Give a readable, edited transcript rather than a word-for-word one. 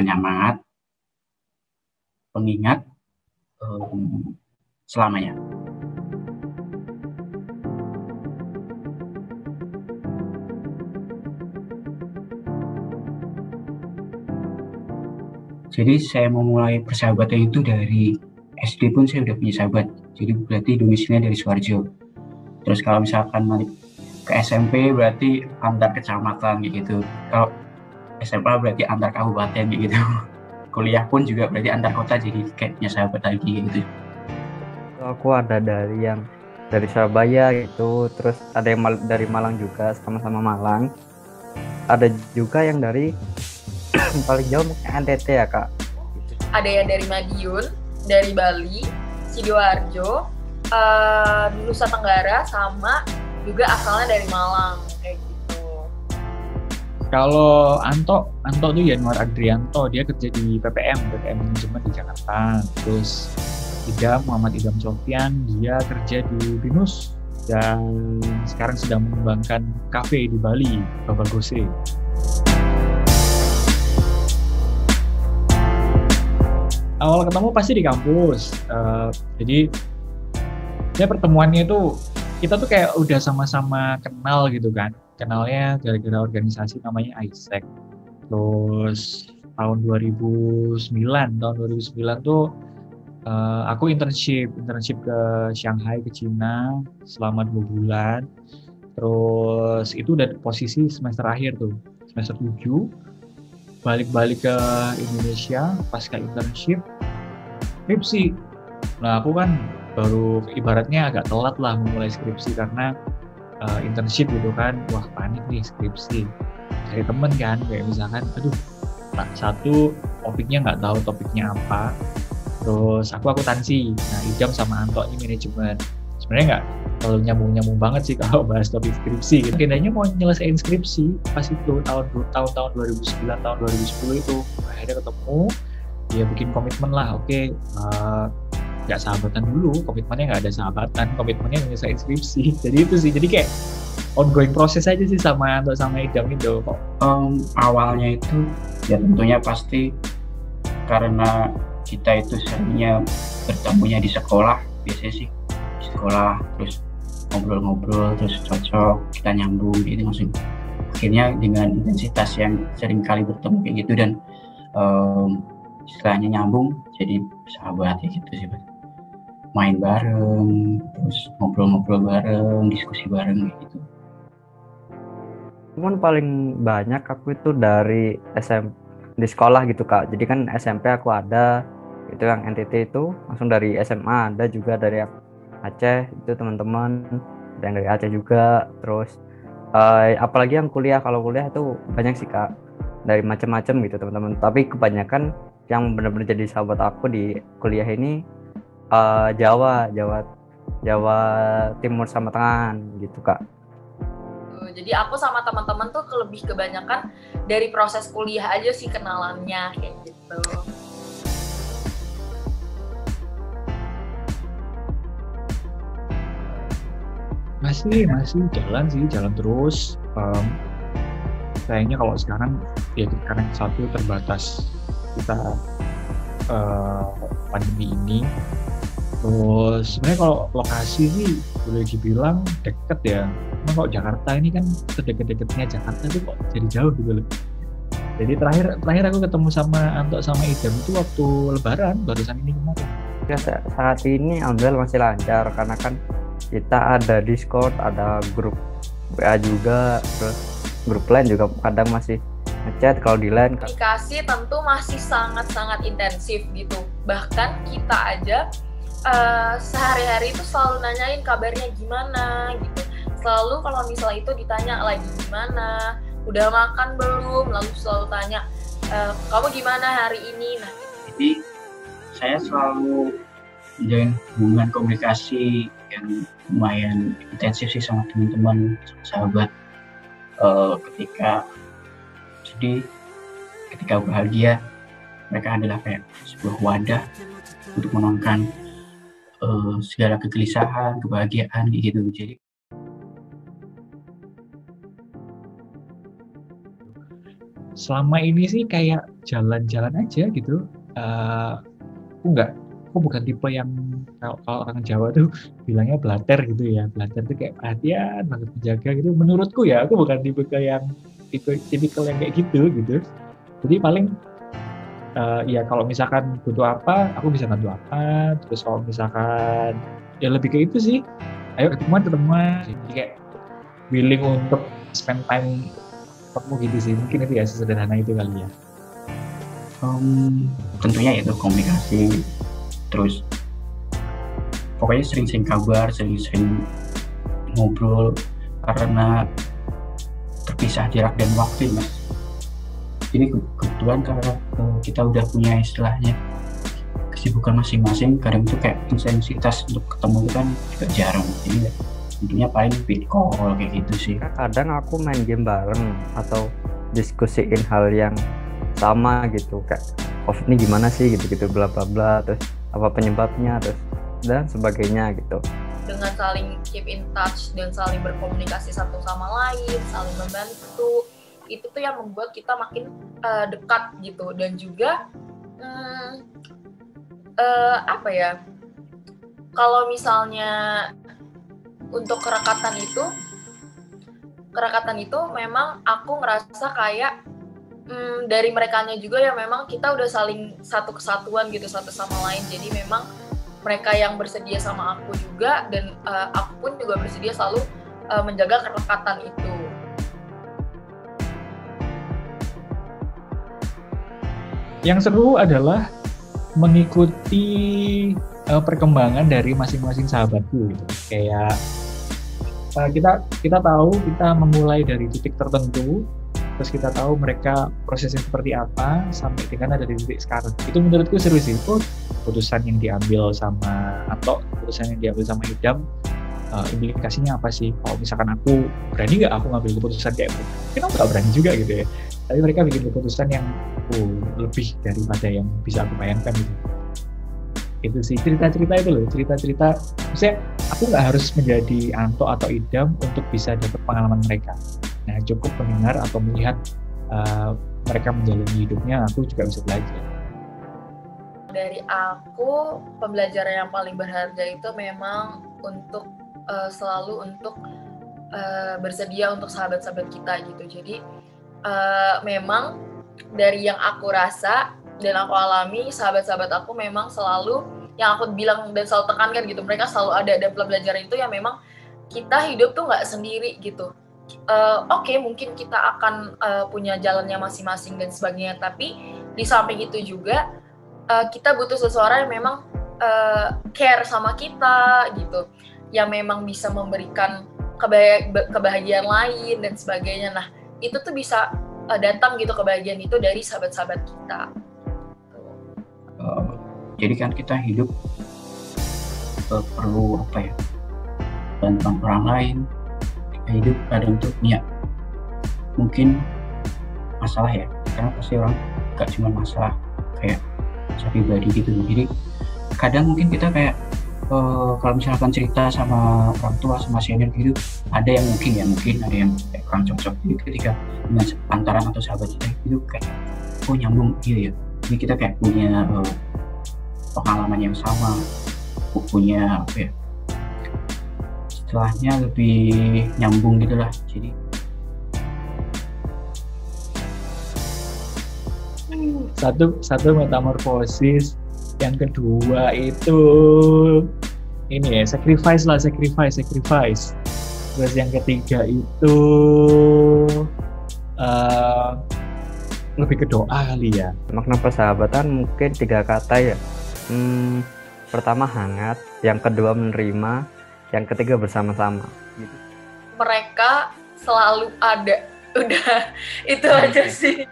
penyemangat, pengingat selamanya. Jadi saya memulai persahabatan itu dari SD pun saya udah punya sahabat. Jadi berarti domisilinya dari Suharjo. Terus kalau misalkan ke SMP berarti antar kecamatan gitu. Kalau SMA berarti antar kabupaten gitu. Kuliah pun juga berarti antar kota, jadi kayak punya sahabat lagi gitu. Aku ada dari Surabaya gitu, terus ada yang dari Malang juga, sama-sama Malang. Ada juga yang dari paling jauh mungkin NTT ya kak. Ada yang dari Madiun, dari Bali, Sidoarjo, Nusa Tenggara, sama juga asalnya dari Malang kayak gitu. Kalau Anto tuh Yanuar Adrianto, dia kerja di PPM Manajemen di Jakarta. Terus Muhammad Idam Sofyan, dia kerja di Binus dan sekarang sedang mengembangkan kafe di Bali, Babagose. Awal ketemu pasti di kampus, jadi pertemuannya itu kita tuh kayak udah sama-sama kenal gitu kan. Kenalnya gara-gara organisasi namanya ISEC. Terus tahun 2009 tuh aku internship ke Shanghai, ke Cina selama 2 bulan. Terus itu udah posisi semester akhir tuh, semester 7. Balik ke Indonesia pasca internship, skripsi. Nah aku kan baru ibaratnya agak telat lah memulai skripsi karena internship gitu kan. Wah panik nih skripsi, cari temen kan, kayak misalkan aduh satu topiknya nggak tahu topiknya apa. Terus aku akuntansi, nah Idam sama Anto ini manajemen. Sebenarnya nggak terlalu nyambung banget sih kalau bahas topik skripsi gitu. Akhirnya mau nyelesain skripsi pas itu tahun 2009 tahun 2010 itu akhirnya ketemu, ya bikin komitmen lah. Oke, nggak sahabatan dulu, komitmennya nggak ada sahabatan, komitmennya nyelesain skripsi. Jadi itu sih, jadi kayak ongoing proses aja sih sama Anto sama Idam itu kok. Awalnya itu ya tentunya pasti karena kita itu seringnya bertemunya di sekolah, biasanya sih di sekolah, terus ngobrol-ngobrol, terus cocok, kita nyambung gitu maksudnya. Akhirnya dengan intensitas yang sering kali bertemu kayak gitu dan istilahnya nyambung, jadi sahabat ya gitu sih, main bareng, terus ngobrol-ngobrol bareng, diskusi bareng kayak gitu. Cuman paling banyak aku itu dari di sekolah gitu kak. Jadi kan SMP aku ada itu yang NTT itu langsung dari SMA, ada juga dari Aceh itu teman-teman, ada yang dari Aceh juga. Terus apalagi yang kuliah, kalau kuliah itu banyak sih kak, dari macam-macam gitu teman-teman. Tapi kebanyakan yang benar-benar jadi sahabat aku di kuliah ini Jawa Timur sama Tengah gitu kak. Jadi aku sama teman-teman tuh lebih kebanyakan dari proses kuliah aja sih kenalannya kayak gitu. Masih jalan terus. Kayaknya kalau sekarang ya karena satu terbatas kita pandemi ini. Terus sebenarnya kalau lokasi sih boleh dibilang deket ya. Cuma kalau Jakarta ini kan sedekat-dekatnya Jakarta itu kok jadi jauh gitu loh. Jadi terakhir aku ketemu sama Anto sama Idam itu waktu Lebaran barusan ini kemarin. Ya, saat ini alhamdulillah masih lancar karena kan kita ada Discord, ada grup WA juga, terus grup lain juga kadang masih ngechat. Kalau di line komunikasi tentu masih sangat-sangat intensif gitu. Bahkan kita aja sehari-hari itu selalu nanyain kabarnya gimana gitu. Selalu kalau misalnya itu ditanya lagi gimana, udah makan belum, lalu selalu tanya kamu gimana hari ini. Nah, jadi saya selalu menjalin hubungan komunikasi yang lumayan intensif sih sama teman-teman, sama sahabat. Ketika sedih, ketika bahagia, mereka adalah kayak sebuah wadah untuk menuangkan segala kegelisahan, kebahagiaan gitu. Jadi selama ini sih kayak jalan-jalan aja gitu. Aku bukan tipe yang kalau orang Jawa tuh bilangnya blater gitu ya. Blater tuh kayak perhatian banget, menjaga gitu. Menurutku ya, aku bukan tipikal yang kayak gitu. Jadi paling ya kalau misalkan butuh apa, aku bisa bantu apa. Terus kalau misalkan ya lebih ke itu sih. Ayo ketemuan. Jadi kayak willing untuk spend time ketemu gitu sih. Mungkin itu ya sesederhana itu kali ya. Tentunya itu komunikasi, terus pokoknya sering-sering kabar, sering-sering ngobrol karena terpisah jarak dan waktu, Mas. Ini kebetulan karena kita udah punya istilahnya kesibukan masing-masing, kadang tuh kayak intensitas untuk ketemu itu kan juga jarang. Jadi tentunya paling video call kayak gitu sih. Kadang aku main game bareng atau diskusiin hal yang sama gitu, kayak COVID ini gimana sih gitu bla bla bla, terus apa penyebabnya, terus dan sebagainya gitu. Dengan saling keep in touch dan saling berkomunikasi satu sama lain, saling membantu, itu tuh yang membuat kita makin dekat gitu. Dan juga kalau misalnya untuk kerekatan itu memang aku ngerasa kayak dari merekanya juga ya, memang kita udah saling satu kesatuan gitu satu sama lain. Jadi memang mereka yang bersedia sama aku juga, dan aku pun juga bersedia selalu menjaga kerekatan itu. Yang seru adalah mengikuti perkembangan dari masing-masing sahabatku gitu. Kayak kita tahu kita memulai dari titik tertentu, terus kita tahu mereka prosesnya seperti apa sampai dengan ada di titik sekarang. Itu menurutku seru sih. Itu keputusan yang diambil sama Anto, keputusan yang diambil sama Idam, implikasinya apa sih? Kalau misalkan aku berani nggak aku ngambil keputusan kayak itu? Mungkin aku nggak berani juga gitu ya. Tapi mereka bikin keputusan yang lebih daripada yang bisa aku bayangkan gitu. Itu sih cerita-cerita itu loh, cerita-cerita. Maksudnya aku nggak harus menjadi Anto atau Idam untuk bisa dapat pengalaman mereka. Nah, cukup mendengar atau melihat mereka menjalani hidupnya, aku juga bisa belajar. Dari aku, pembelajaran yang paling berharga itu memang untuk selalu untuk bersedia untuk sahabat-sahabat kita gitu. Jadi memang dari yang aku rasa dan aku alami, sahabat-sahabat aku memang selalu, yang aku bilang dan selalu tekankan gitu, mereka selalu ada. Dan pembelajaran itu yang memang kita hidup tuh nggak sendiri gitu. Oke, mungkin kita akan punya jalannya masing-masing dan sebagainya, tapi di samping itu juga kita butuh seseorang yang memang care sama kita gitu, yang memang bisa memberikan kebahagiaan lain dan sebagainya. Nah, itu tuh bisa datang gitu, kebahagiaan itu dari sahabat-sahabat kita. Jadi kan kita hidup perlu bantuan orang lain. Hidup kadang tuh punya mungkin masalah ya, karena pasti orang gak cuma masalah kayak pribadi gitu. Jadi kadang mungkin kita kayak kalau misalkan cerita sama orang tua, sama senior gitu, ada yang mungkin ada yang kayak kurang cocok. Jadi ketika dengan antaran atau sahabat kita itu kayak nyambung gitu ya. Jadi kita kayak punya pengalaman yang sama, punya istilahnya lebih nyambung gitulah. Jadi satu metamorfosis, yang kedua itu ini ya, sacrifice. Terus yang ketiga itu lebih ke doa kali ya. Makna persahabatan mungkin 3 kata ya. Pertama hangat, yang kedua menerima, yang ketiga bersama-sama. Mereka selalu ada. Udah, itu aja sih.